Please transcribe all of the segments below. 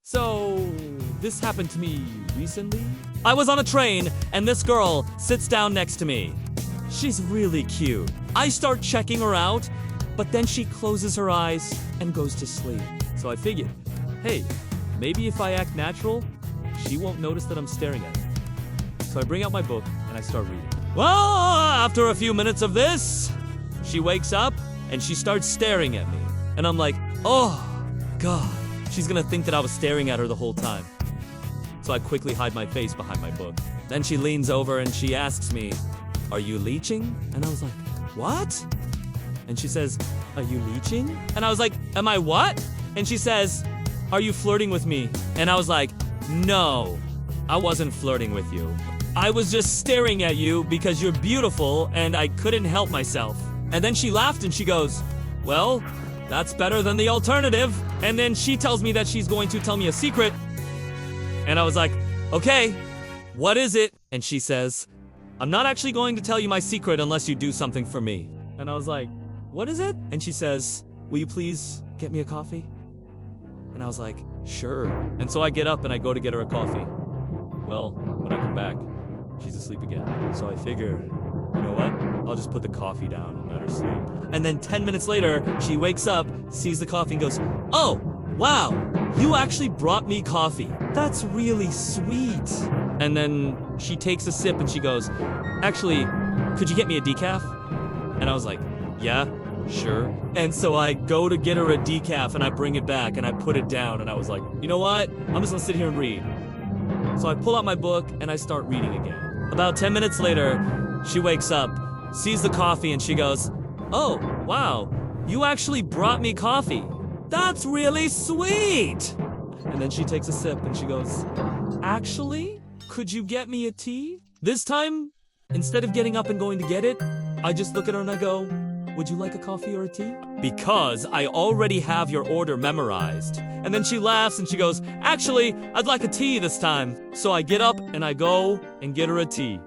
So, this happened to me recently. I was on a train, and this girl sits down next to me. She's really cute. I start checking her out, but then she closes her eyes and goes to sleep. So I figured, hey, maybe if I act natural, she won't notice that I'm staring at her. So I bring out my book and I start reading. Well, after a few minutes of this, she wakes up and she starts staring at me. And I'm like, oh, God. She's gonna think that I was staring at her the whole time. So I quickly hide my face behind my book. Then she leans over and she asks me, are you leeching? And I was like, what? And she says, are you leeching? And I was like, am I what? And she says, are you flirting with me? And I was like, no, I wasn't flirting with you. I was just staring at you because you're beautiful and I couldn't help myself. And then she laughed and she goes, well, that's better than the alternative. And then she tells me that she's going to tell me a secret. And I was like, okay, what is it? And she says, I'm not actually going to tell you my secret unless you do something for me. And I was like, what is it? And she says, will you please get me a coffee? And I was like, sure. And so I get up and I go to get her a coffee. Well, when I come back, she's asleep again. So I figure, you know what? I'll just put the coffee down and let her sleep. And then 10 minutes later, she wakes up, sees the coffee and goes, oh, wow, you actually brought me coffee. That's really sweet. And then she takes a sip and she goes, actually, could you get me a decaf? And I was like, yeah, sure. And so I go to get her a decaf and I bring it back and I put it down and I was like, you know what? I'm just gonna sit here and read. So I pull out my book and I start reading again. About 10 minutes later, she wakes up, sees the coffee and she goes, oh, wow, you actually brought me coffee. That's really sweet. And then she takes a sip and she goes, actually, could you get me a tea? This time, instead of getting up and going to get it, I just look at her and I go, would you like a coffee or a tea? Because I already have your order memorized. And then she laughs and she goes, actually, I'd like a tea this time. So I get up and I go and get her a tea.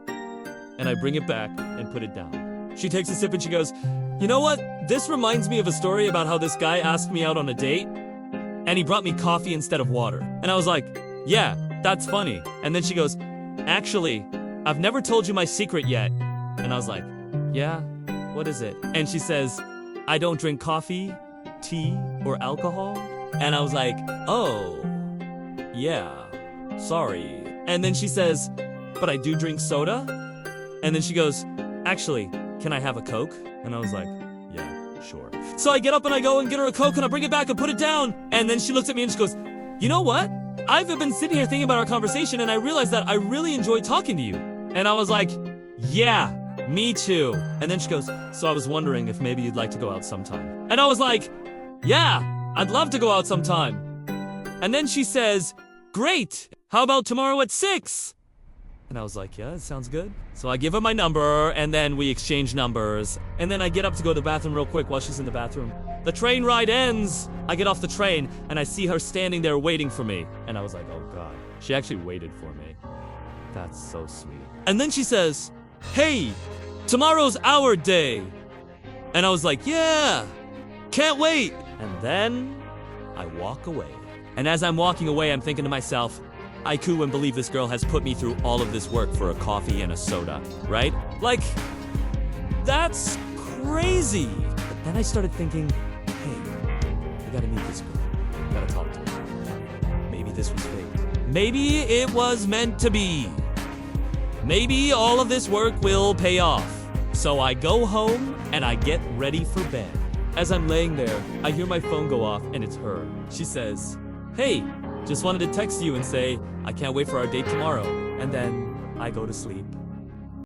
And I bring it back and put it down. She takes a sip and she goes, you know what? This reminds me of a story about how this guy asked me out on a date and he brought me coffee instead of water. And I was like, yeah, that's funny. And then she goes, actually, I've never told you my secret yet. And I was like, yeah, what is it? And she says, I don't drink coffee, tea, or alcohol. And I was like, oh, yeah, sorry. And then she says, but I do drink soda. And then she goes, actually, can I have a Coke? And I was like, yeah, sure. So I get up and I go and get her a Coke and I bring it back and put it down. And then she looks at me and she goes, you know what? I've been sitting here thinking about our conversation and I realized that I really enjoy talking to you. And I was like, yeah, me too. And then she goes, so I was wondering if maybe you'd like to go out sometime. And I was like, yeah, I'd love to go out sometime. And then she says, great. How about tomorrow at 6? And I was like, yeah, that sounds good. So I give her my number and then we exchange numbers. And then I get up to go to the bathroom real quick while she's in the bathroom. The train ride ends. I get off the train and I see her standing there waiting for me. And I was like, oh God, she actually waited for me. That's so sweet. And then she says, hey, tomorrow's our day. And I was like, yeah, can't wait. And then I walk away. And as I'm walking away, I'm thinking to myself, I couldn't believe this girl has put me through all of this work for a coffee and a soda, right? Like, that's crazy. But then I started thinking, hey, I gotta meet this girl. I gotta talk to her. Maybe this was fate. Maybe it was meant to be. Maybe all of this work will pay off. So I go home and I get ready for bed. As I'm laying there, I hear my phone go off and it's her. She says, hey, just wanted to text you and say, I can't wait for our date tomorrow. And then I go to sleep.